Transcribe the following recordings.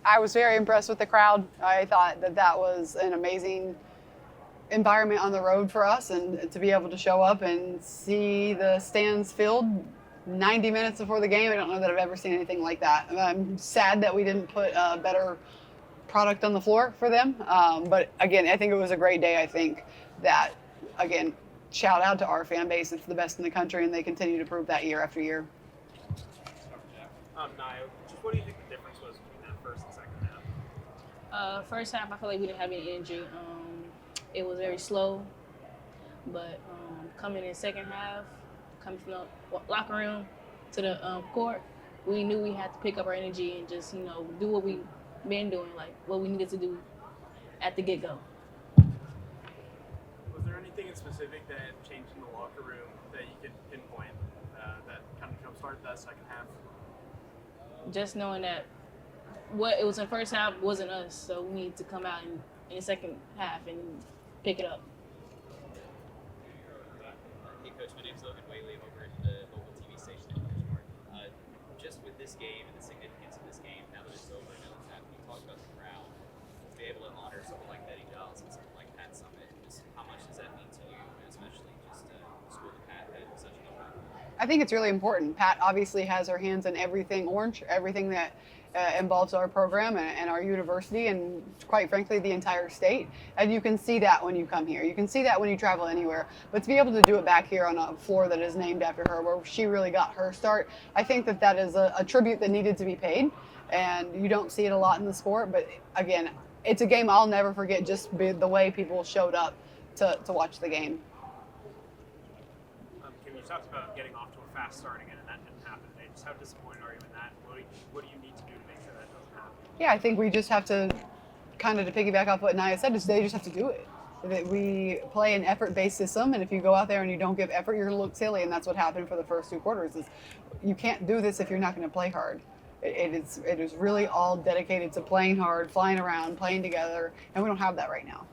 I was very impressed with the crowd. I thought that was an amazing environment on the road for us, and to be able to show up and see the stands filled 90 minutes before the game, I don't know that I've ever seen anything like that. I'm sad that we didn't put a better product on the floor for them. But again, I think it was a great day. I think that, again, shout out to our fan base. It's the best in the country, and they continue to prove that year after year. Nya, just what do you think the difference was between that first and second half? First half, I feel like we didn't have any energy. It was very slow, but coming in second half, coming from the locker room to the court, we knew we had to pick up our energy and just do what we been doing, like what we needed to do at the get-go. Was there anything in specific that changed in the locker room that you could pinpoint that kind of jump-started that second half? Just knowing that what it was in the first half wasn't us, so we need to come out in the second half and pick it up. Hey, Coach, my name's Logan Whaley. I'm over at the local TV station in Bridgeport. Just with this game and the significance of this game, now that it's over, now that it's happened, you talked about the crowd. To be able to honor someone like Betty Giles and someone like Pat Summit, just how much does that mean to you, and especially just the school that Pat had such an impact? I think it's really important. Pat obviously has her hands in everything orange, everything that involves our program and our university, and quite frankly the entire state. And you can see that when you come here. You can see that when you travel anywhere. But to be able to do it back here on a floor that is named after her, where she really got her start, I think that is a tribute that needed to be paid. And you don't see it a lot in the sport. But again, it's a game I'll never forget, just the way people showed up to watch the game. Kim, you talked about getting off to a fast start again, and that didn't happen today. Just how disappointed are you in that? What do you need to do to make sure that doesn't happen? Yeah, I think we just have to, kind of to piggyback off what Nya said, is they just have to do it. That we play an effort-based system, and if you go out there and you don't give effort, you're going to look silly, and that's what happened for the first two quarters. Is you can't do this if you're not going to play hard. It is really all dedicated to playing hard, flying around, playing together, and we don't have that right now.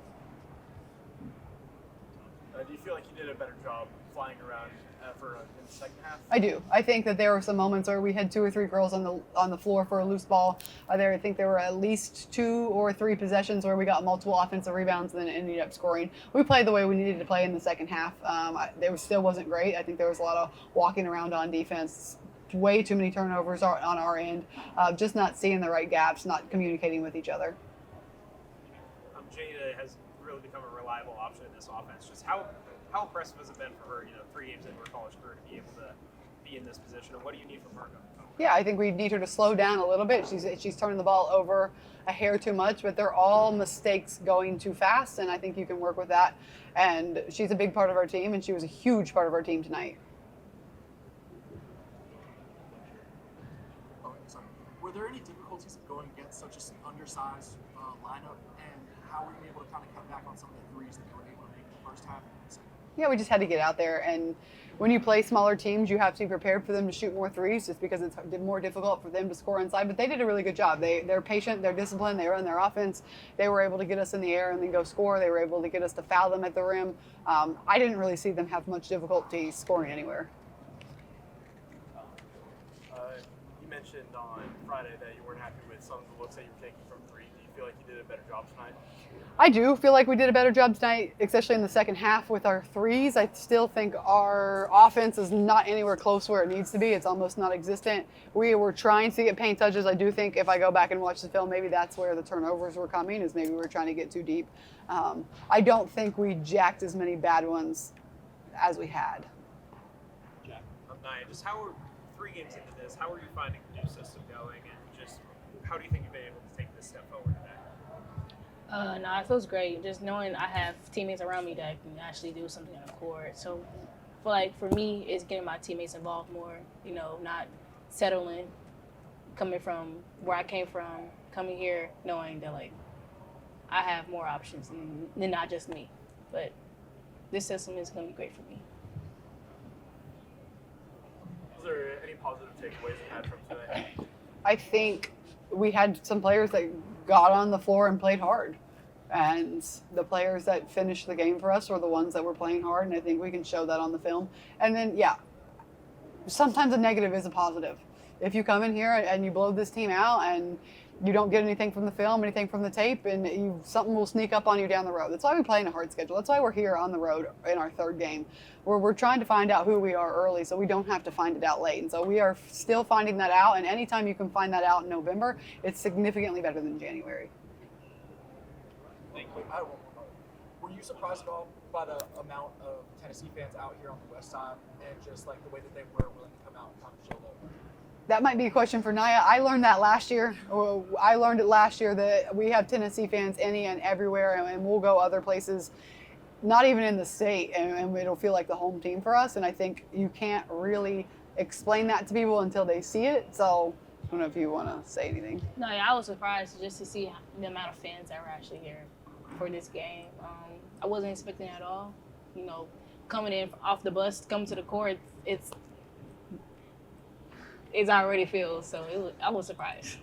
Do you feel like you did a better job flying around in the second half? I do. I think that there were some moments where we had two or three girls on the floor for a loose ball. I think there were at least 2 or 3 possessions where we got multiple offensive rebounds and then ended up scoring. We played the way we needed to play in the second half. It still wasn't great. I think there was a lot of walking around on defense. Way too many turnovers on our end. Just not seeing the right gaps, not communicating with each other. Jada has really become a reliable option in this offense. Just how impressive has it been for her, 3 games into her college career, to be able to be in this position? And what do you need from her? Yeah, I think we need her to slow down a little bit. She's turning the ball over a hair too much, but they're all mistakes going too fast, and I think you can work with that. And she's a big part of our team, and she was a huge part of our team tonight. Were there any difficulties of going against such an undersized lineup, and how were you able to kind of cut back on some of the threes that you were able to make in the first half and the second? Yeah, we just had to get out there, and when you play smaller teams, you have to be prepared for them to shoot more threes, just because it's more difficult for them to score inside. But they did a really good job. They're patient, they're disciplined, they run their offense. They were able to get us in the air and then go score. They were able to get us to foul them at the rim. I didn't really see them have much difficulty scoring anywhere. You mentioned on Friday that you weren't happy with some of the looks that you were taking from 3. Do you feel like you did a better job tonight? I do feel like we did a better job tonight, especially in the second half with our threes. I still think our offense is not anywhere close where it needs to be. It's almost non-existent. We were trying to get paint touches. I do think if I go back and watch the film, maybe that's where the turnovers were coming, is maybe we were trying to get too deep. I don't think we jacked as many bad ones as we had. Jack, Nya, just how are 3 games into this, how are you finding the new system going, and just how do you think you've been able to take this step forward today? No, it feels great. Just knowing I have teammates around me that can actually do something on the court. So, for me, it's getting my teammates involved more. Not settling, coming from where I came from, coming here, knowing that I have more options than not just me. But this system is going to be great for me. Was there any positive takeaways you had from today? I think we had some players that got on the floor and played hard. And the players that finished the game for us were the ones that were playing hard, and I think we can show that on the film. And then, yeah, sometimes a negative is a positive. if you come in here and you blow this team out and you don't get anything from the film, anything from the tape, and something will sneak up on you down the road. That's why we play in a hard schedule. That's why we're here on the road in our third game, where we're trying to find out who we are early so we don't have to find it out late. And so we are still finding that out, and anytime you can find that out in November, it's significantly better than January. Thank you. I have one more. Were you surprised at all by the amount of Tennessee fans out here on the west side and just like the way that they were willing to come out and kind of show love? That might be a question for Nya. I learned that last year. I learned it last year that we have Tennessee fans any and everywhere, and we'll go other places, not even in the state, and it'll feel like the home team for us. And I think you can't really explain that to people until they see it. So I don't know if you want to say anything. No, yeah, I was surprised just to see the amount of fans that were actually here for this game. I wasn't expecting it at all. You know, coming in off the bus, coming to the court, it's already filled. So I was surprised.